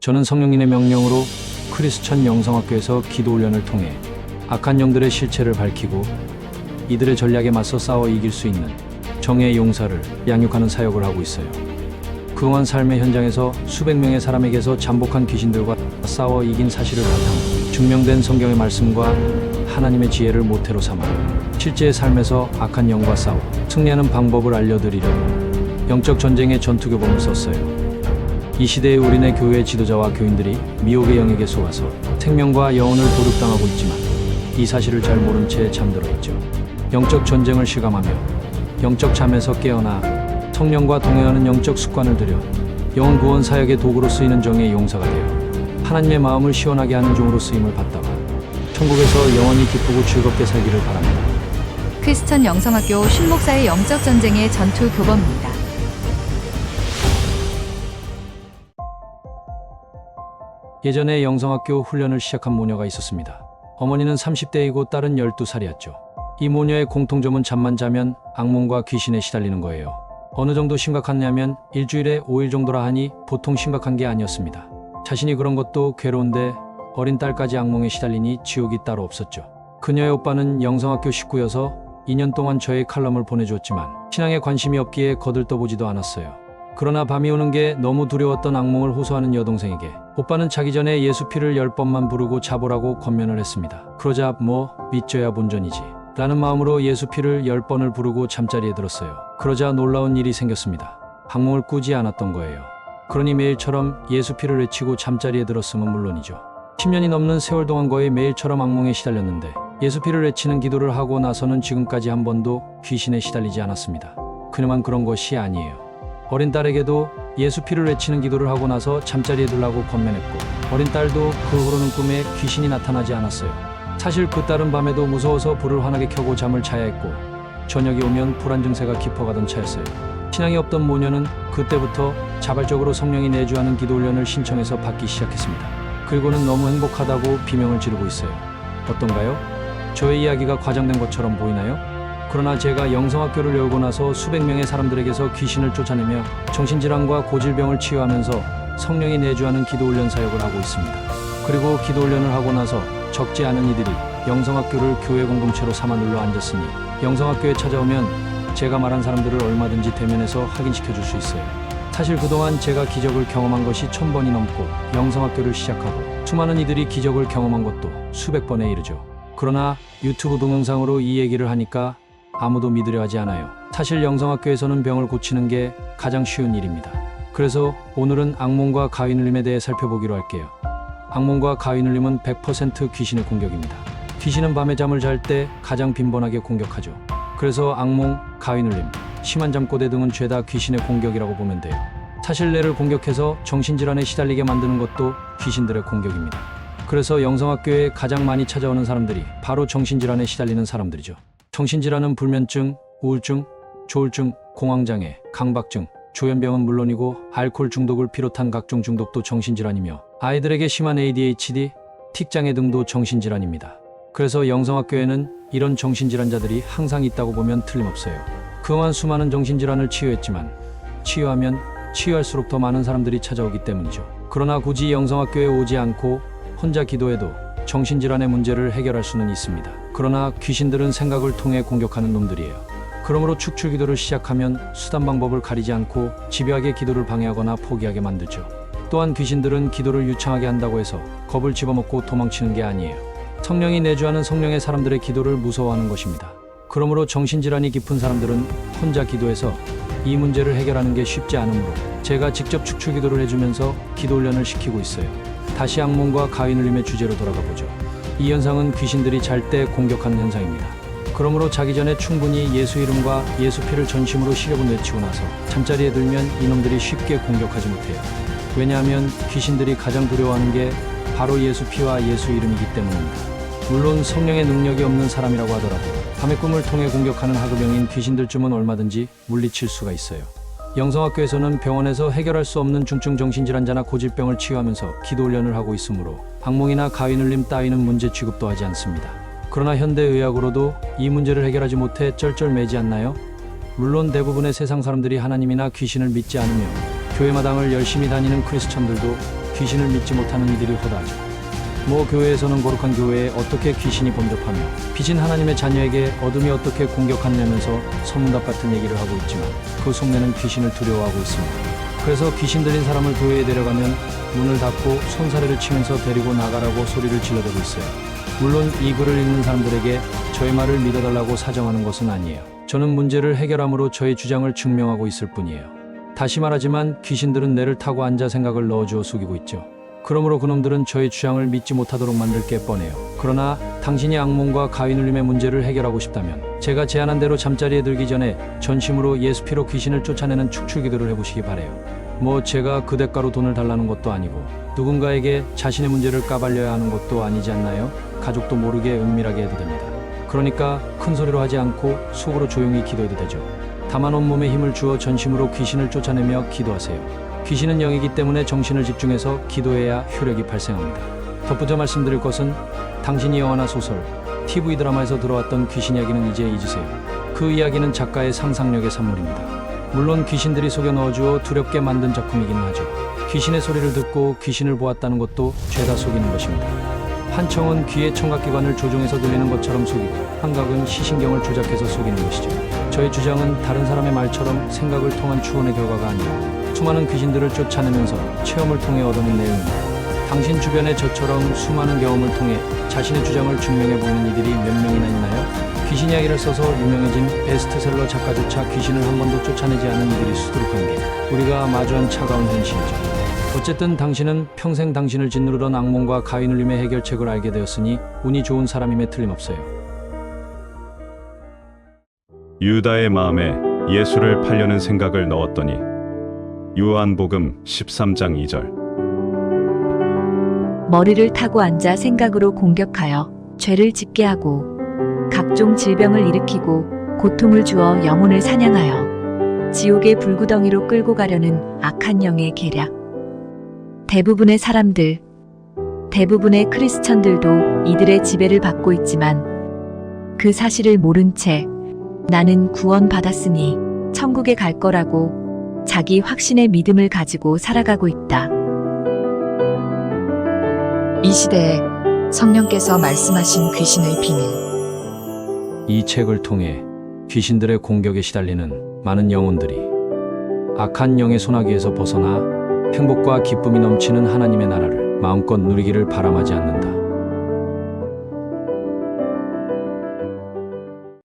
저는 성령님의 명령으로 크리스천 영성학교에서 기도 훈련을 통해 악한 영들의 실체를 밝히고 이들의 전략에 맞서 싸워 이길 수 있는 정의의 용사를 양육하는 사역을 하고 있어요. 그동안 삶의 현장에서 수백 명의 사람에게서 잠복한 귀신들과 싸워 이긴 사실을 바탕으로 증명된 성경의 말씀과 하나님의 지혜를 모태로 삼아 실제의 삶에서 악한 영과 싸워 승리하는 방법을 알려드리려고 영적 전쟁의 전투교범을 썼어요. 이 시대의 우리네 교회 지도자와 교인들이 미혹의 영에게 속아서 생명과 영혼을 도륙당하고 있지만 이 사실을 잘 모른 채 잠들어 있죠. 영적 전쟁을 실감하며 영적 잠에서 깨어나 성령과 동행하는 영적 습관을 들여 영혼 구원 사역의 도구로 쓰이는 정의의 용사가 되어 하나님의 마음을 시원하게 하는 종으로 쓰임을 받다가 천국에서 영원히 기쁘고 즐겁게 살기를 바랍니다. 크리스천 영성학교 신목사의 영적 전쟁의 전투 교범입니다. 예전에 영성학교 훈련을 시작한 모녀가 있었습니다. 어머니는 30대이고 딸은 12살이었죠. 이 모녀의 공통점은 잠만 자면 악몽과 귀신에 시달리는 거예요. 어느 정도 심각하냐면 일주일에 5일 정도라 하니 보통 심각한 게 아니었습니다. 자신이 그런 것도 괴로운데 어린 딸까지 악몽에 시달리니 지옥이 따로 없었죠. 그녀의 오빠는 영성학교 식구여서 2년 동안 저의 칼럼을 보내주었지만 신앙에 관심이 없기에 거들떠보지도 않았어요. 그러나 밤이 오는 게 너무 두려웠던 악몽을 호소하는 여동생에게 오빠는 자기 전에 예수 피를 10번만 부르고 자보라고 권면을 했습니다. 그러자 믿져야 본전이지 라는 마음으로 예수 피를 10번을 부르고 잠자리에 들었어요. 그러자 놀라운 일이 생겼습니다. 악몽을 꾸지 않았던 거예요. 그러니 매일처럼 예수 피를 외치고 잠자리에 들었으면 물론이죠. 10년이 넘는 세월 동안 거의 매일처럼 악몽에 시달렸는데 예수 피를 외치는 기도를 하고 나서는 지금까지 한 번도 귀신에 시달리지 않았습니다. 그녀만 그런 것이 아니에요. 어린 딸에게도 예수 피를 외치는 기도를 하고 나서 잠자리에 들라고 권면했고 어린 딸도 그 후로는 꿈에 귀신이 나타나지 않았어요. 사실 그 딸은 밤에도 무서워서 불을 환하게 켜고 잠을 자야 했고 저녁이 오면 불안 증세가 깊어가던 차였어요. 신앙이 없던 모녀는 그때부터 자발적으로 성령이 내주하는 기도 훈련을 신청해서 받기 시작했습니다. 그리고는 너무 행복하다고 비명을 지르고 있어요. 어떤가요? 저의 이야기가 과장된 것처럼 보이나요? 그러나 제가 영성학교를 열고 나서 수백 명의 사람들에게서 귀신을 쫓아내며 정신질환과 고질병을 치유하면서 성령이 내주하는 기도훈련 사역을 하고 있습니다. 그리고 기도훈련을 하고 나서 적지 않은 이들이 영성학교를 교회 공동체로 삼아 눌러 앉았으니 영성학교에 찾아오면 제가 말한 사람들을 얼마든지 대면해서 확인시켜 줄 수 있어요. 사실 그동안 제가 기적을 경험한 것이 1000번이 넘고 영성학교를 시작하고 수많은 이들이 기적을 경험한 것도 수백 번에 이르죠. 그러나 유튜브 동영상으로 이 얘기를 하니까 아무도 믿으려 하지 않아요. 사실 영성학교에서는 병을 고치는 게 가장 쉬운 일입니다. 그래서 오늘은 악몽과 가위눌림에 대해 살펴보기로 할게요. 악몽과 가위눌림은 100% 귀신의 공격입니다. 귀신은 밤에 잠을 잘 때 가장 빈번하게 공격하죠. 그래서 악몽, 가위눌림, 심한 잠꼬대 등은 죄다 귀신의 공격이라고 보면 돼요. 사실 뇌를 공격해서 정신질환에 시달리게 만드는 것도 귀신들의 공격입니다. 그래서 영성학교에 가장 많이 찾아오는 사람들이 바로 정신질환에 시달리는 사람들이죠. 정신질환은 불면증, 우울증, 조울증, 공황장애, 강박증, 조현병은 물론이고 알코올 중독을 비롯한 각종 중독도 정신질환이며 아이들에게 심한 ADHD, 틱장애 등도 정신질환입니다. 그래서 영성학교에는 이런 정신질환자들이 항상 있다고 보면 틀림없어요. 그동안 수많은 정신질환을 치유했지만 치유하면 치유할수록 더 많은 사람들이 찾아오기 때문이죠. 그러나 굳이 영성학교에 오지 않고 혼자 기도해도 정신질환의 문제를 해결할 수는 있습니다. 그러나 귀신들은 생각을 통해 공격하는 놈들이에요. 그러므로 축출기도를 시작하면 수단 방법을 가리지 않고 집요하게 기도를 방해하거나 포기하게 만들죠. 또한 귀신들은 기도를 유창하게 한다고 해서 겁을 집어먹고 도망치는 게 아니에요. 성령이 내주하는 성령의 사람들의 기도를 무서워하는 것입니다. 그러므로 정신질환이 깊은 사람들은 혼자 기도해서 이 문제를 해결하는 게 쉽지 않으므로 제가 직접 축출기도를 해주면서 기도훈련을 시키고 있어요. 다시 악몽과 가위눌림의 주제로 돌아가 보죠. 이 현상은 귀신들이 잘 때 공격하는 현상입니다. 그러므로 자기 전에 충분히 예수 이름과 예수 피를 전심으로 시력을 외치고 나서 잠자리에 들면 이놈들이 쉽게 공격하지 못해요. 왜냐하면 귀신들이 가장 두려워하는 게 바로 예수 피와 예수 이름이기 때문입니다. 물론 성령의 능력이 없는 사람이라고 하더라도 밤의 꿈을 통해 공격하는 하급병인 귀신들쯤은 얼마든지 물리칠 수가 있어요. 영성학교에서는 병원에서 해결할 수 없는 중증 정신질환자나 고질병을 치유하면서 기도훈련을 하고 있으므로 악몽이나 가위눌림 따위는 문제 취급도 하지 않습니다. 그러나 현대의학으로도 이 문제를 해결하지 못해 쩔쩔매지 않나요? 물론 대부분의 세상 사람들이 하나님이나 귀신을 믿지 않으며 교회 마당을 열심히 다니는 크리스천들도 귀신을 믿지 못하는 이들이 허다하죠. 뭐 교회에서는 거룩한 교회에 어떻게 귀신이 범접하며 빚진 하나님의 자녀에게 어둠이 어떻게 공격하냐면서 소문답 같은 얘기를 하고 있지만 그 속내는 귀신을 두려워하고 있습니다. 그래서 귀신 들린 사람을 교회에 데려가면 문을 닫고 손사래를 치면서 데리고 나가라고 소리를 질러대고 있어요. 물론 이 글을 읽는 사람들에게 저의 말을 믿어달라고 사정하는 것은 아니에요. 저는 문제를 해결함으로 저의 주장을 증명하고 있을 뿐이에요. 다시 말하지만 귀신들은 뇌를 타고 앉아 생각을 넣어주어 속이고 있죠. 그러므로 그놈들은 저의 주장을 믿지 못하도록 만들 게 뻔해요. 그러나 당신이 악몽과 가위눌림의 문제를 해결하고 싶다면 제가 제안한 대로 잠자리에 들기 전에 전심으로 예수 피로 귀신을 쫓아내는 축출기도를 해보시기 바래요. 뭐 제가 그 대가로 돈을 달라는 것도 아니고 누군가에게 자신의 문제를 까발려야 하는 것도 아니지 않나요? 가족도 모르게 은밀하게 해도 됩니다. 그러니까 큰 소리로 하지 않고 속으로 조용히 기도해도 되죠. 다만 온몸에 힘을 주어 전심으로 귀신을 쫓아내며 기도하세요. 귀신은 영이기 때문에 정신을 집중해서 기도해야 효력이 발생합니다. 덧붙여 말씀드릴 것은 당신이 영화나 소설, TV 드라마에서 들어왔던 귀신 이야기는 이제 잊으세요. 그 이야기는 작가의 상상력의 산물입니다. 물론 귀신들이 속여 넣어주어 두렵게 만든 작품이기는 하죠. 귀신의 소리를 듣고 귀신을 보았다는 것도 죄다 속이는 것입니다. 환청은 귀의 청각기관을 조종해서 들리는 것처럼 속이고 환각은 시신경을 조작해서 속이는 것이죠. 저의 주장은 다른 사람의 말처럼 생각을 통한 추론의 결과가 아니라 수많은 귀신들을 쫓아내면서 체험을 통해 얻어낸 내용입니다. 당신 주변에 저처럼 수많은 경험을 통해 자신의 주장을 증명해 보이는 이들이 몇 명이나 있나요? 귀신 이야기를 써서 유명해진 베스트셀러 작가조차 귀신을 한 번도 쫓아내지 않은 이들이 수두룩한 게 우리가 마주한 차가운 현실이죠. 어쨌든 당신은 평생 당신을 짓누르던 악몽과 가위눌림의 해결책을 알게 되었으니 운이 좋은 사람임에 틀림없어요. 유다의 마음에 예수를 팔려는 생각을 넣었더니 요한복음 13장 2절. 머리를 타고 앉아 생각으로 공격하여 죄를 짓게 하고 각종 질병을 일으키고 고통을 주어 영혼을 사냥하여 지옥의 불구덩이로 끌고 가려는 악한 영의 계략. 대부분의 사람들, 대부분의 크리스천들도 이들의 지배를 받고 있지만 그 사실을 모른 채 나는 구원받았으니 천국에 갈 거라고 자기 확신의 믿음을 가지고 살아가고 있다. 이 시대에 성령께서 말씀하신 귀신의 비밀. 이 책을 통해 귀신들의 공격에 시달리는 많은 영혼들이 악한 영의 소나기에서 벗어나 행복과 기쁨이 넘치는 하나님의 나라를 마음껏 누리기를 바람하지 않는다.